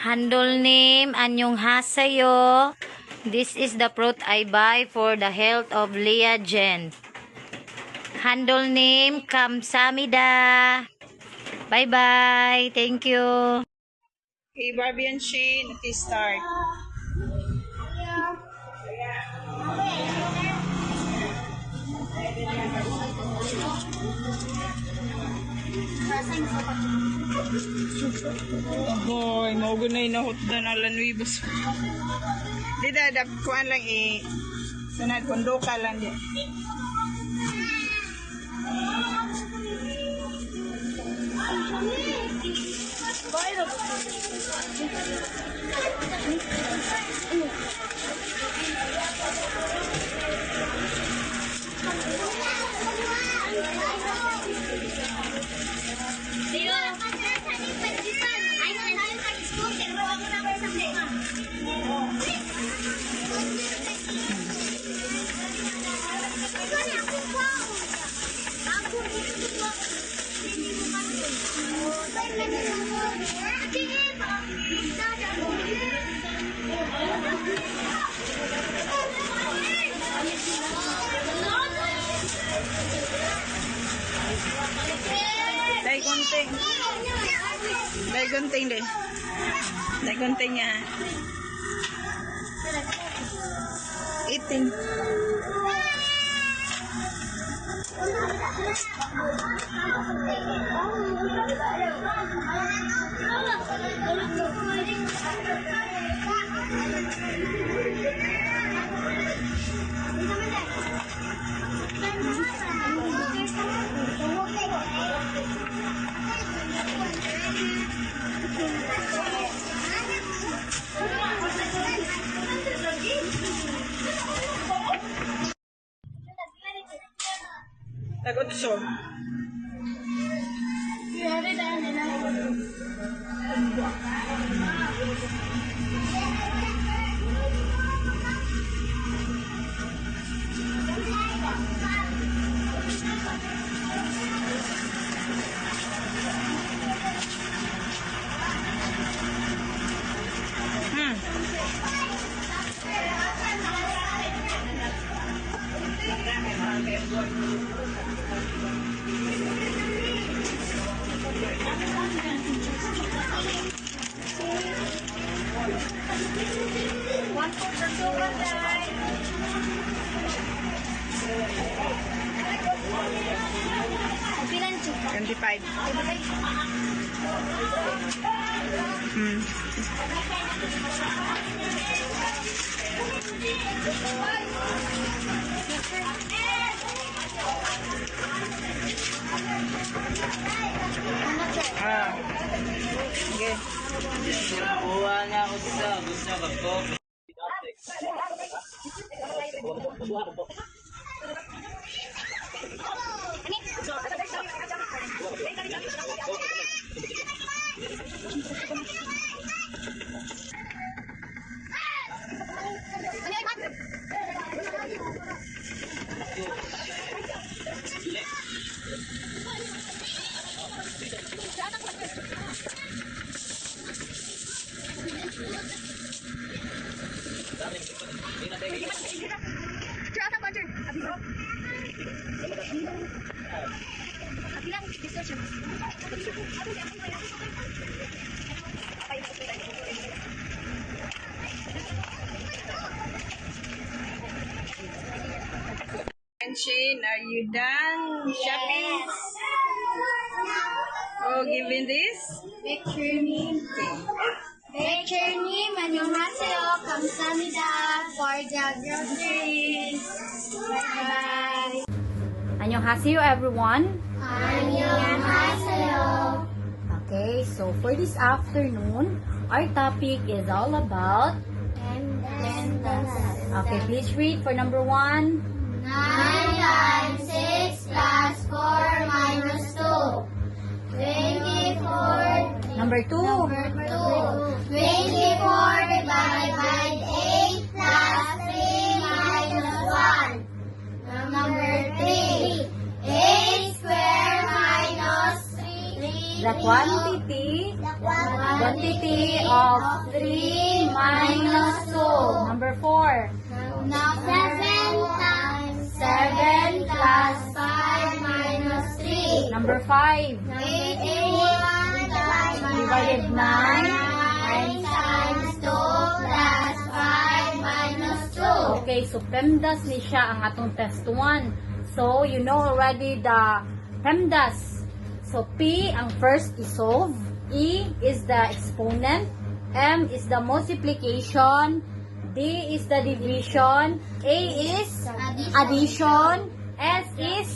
Handle name, annyeonghaseyo. This is the fruit I buy for the health of Leah Jen. Handle name, kamsamida. Bye-bye. Thank you. Okay, Barbie and Shane, okay, start. Aboy, maugo na inahot na ng lanwibos. Di da, kuhaan lang sanad, kondo ka lang di. Dahil gunting din. Dahil gunting niya. Eating. Takot so. $25. Okay. Buwa na ako sa gusto ko. And Shane, are you done shopping? Oh, giving this? Picture name. Picture name, annyeonghaseyo, kamsamida for the groceries. Bye-bye. Annyeonghaseyo, everyone. Annyeonghaseyo. Okay, so for this afternoon, our topic is all about... Okay, please read for number 1. 9 times 6 plus 4 minus 2. 24. Number 2. Number 2. 24 divided by 8 plus 3 minus 1. Number 3. 8 square minus 3. The quantity multiplicity of 3 minus 2. Number 4. Now 7 times 7 plus 5 minus 3. number 5. 81 Divided 9. 9 times 2 plus 5 minus 2. Okay, so PEMDAS ni siya ang atong test 1. So, you know already the PEMDAS. So, P ang first isolve. E is the exponent. M is the multiplication. D is the division. A is addition. S is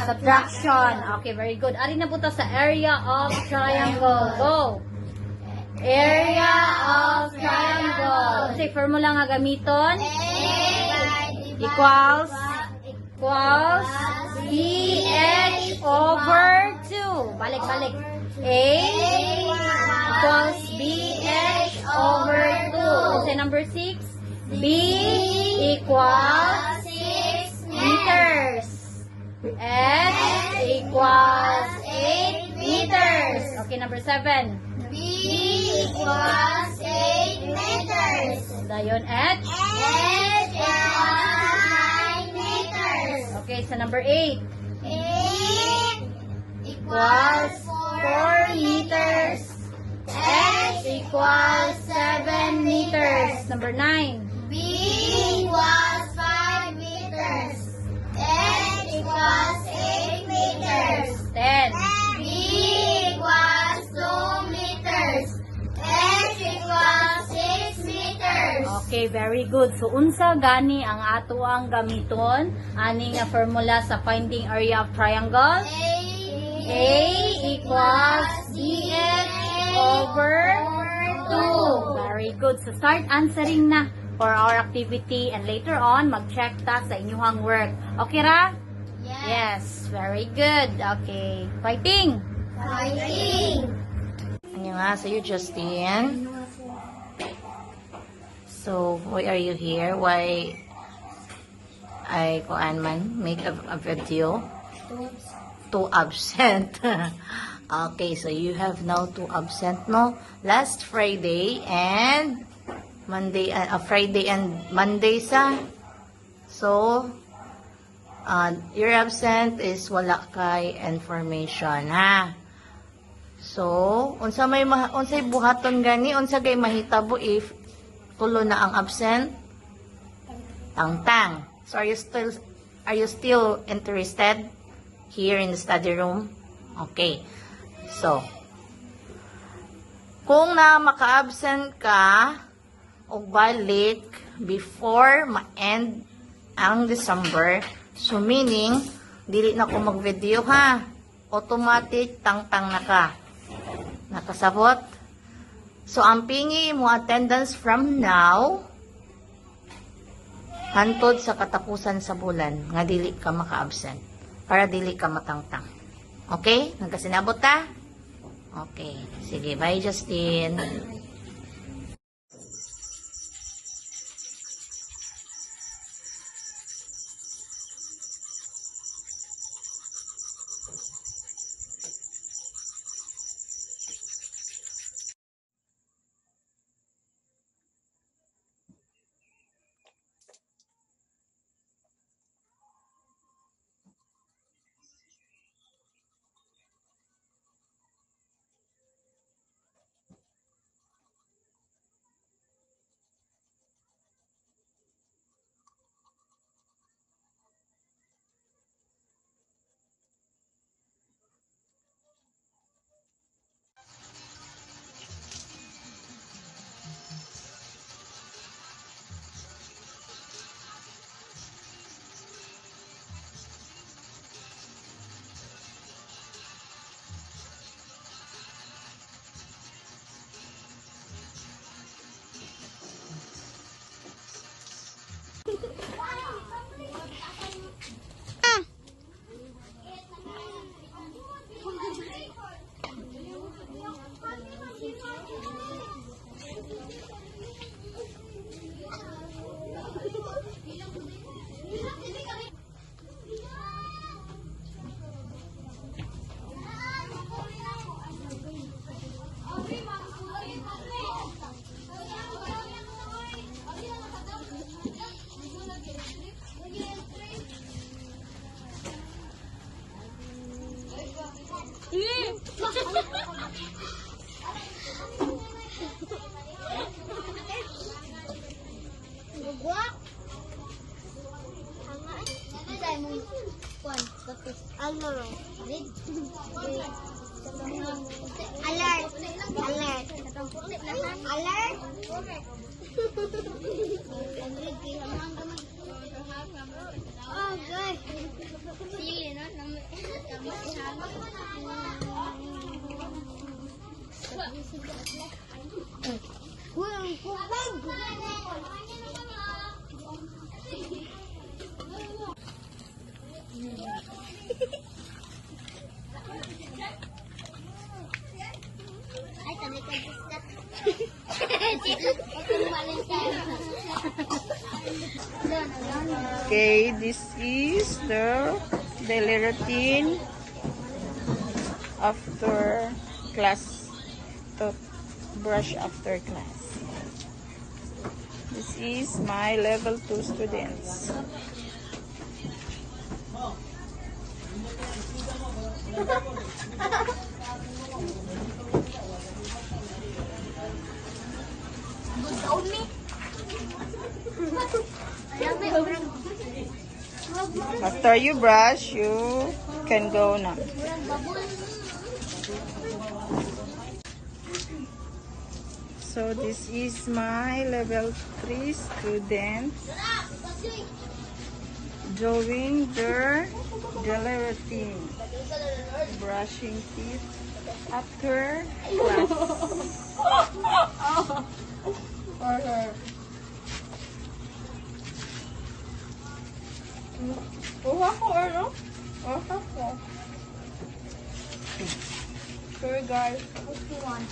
subtraction. Okay, very good. Ari na po to sa area of triangle. Go! Area of triangle. Kasi formula nga gamiton. Equals BH over 2. Balik. A equals BH over 2. Kasi number 6. B equals 6 meters. H equals 8 meters. Okay, number 7. B equals 8 meters. Dayon H. H equals 9 meters. Okay, sa number 8. 8 Equals equals 4 meters. H equals 7 meters. Number 9. B equals 5 meters. H equals 8 meters. 10. B equals 2 meters. H equals 6 meters. Okay, very good. So, unsa gani ang ato ang gamiton ani nga formula sa finding area of triangle? A equals BH over 2. Very good. So, start answering na for our activity and later on, mag-check ta sa inyong work. Okay ra? Yes. Very good. Okay. Fighting! Fighting. 안녕하세요, Justin. So, why are you here? Why I make a video? Two absent. Okay, so you have now 2 absent, no? Last Friday and Monday, Friday and Monday sa. So, your absent is wala kay information, ha? So, unsay buhaton gani, unsa gay mahitabo if tulo na ang absent? Tangtang. So, are you still interested here in the study room? Okay. So, kung na maka-absent ka o balik before ma-end ang December, so meaning, dili na ko mag-video, ha? Automatic, tangtang na ka. Nakasabot? So, ang pingi mo attendance from now, hantod sa katapusan sa bulan, nga dili ka maka-absent. Para dili ka matangtang. Okay? Nagkasinabot ta? Okay. Sige, bye Justin. Alert. Oh, good. Sili, no? Ay, tadi ka diskat. Okay, this is the daily routine after class. To brush after class. This is my level 2 students. After you brush, you can go now. So this is my level 3 students doing their daily routine, brushing teeth after class. Sorry guys. What do you want?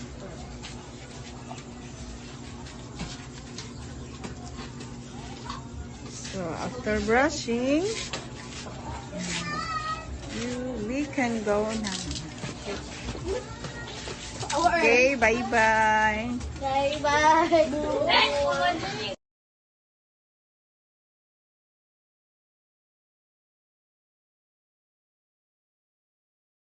So after brushing, we can go now. Okay, bye bye. Bye-bye.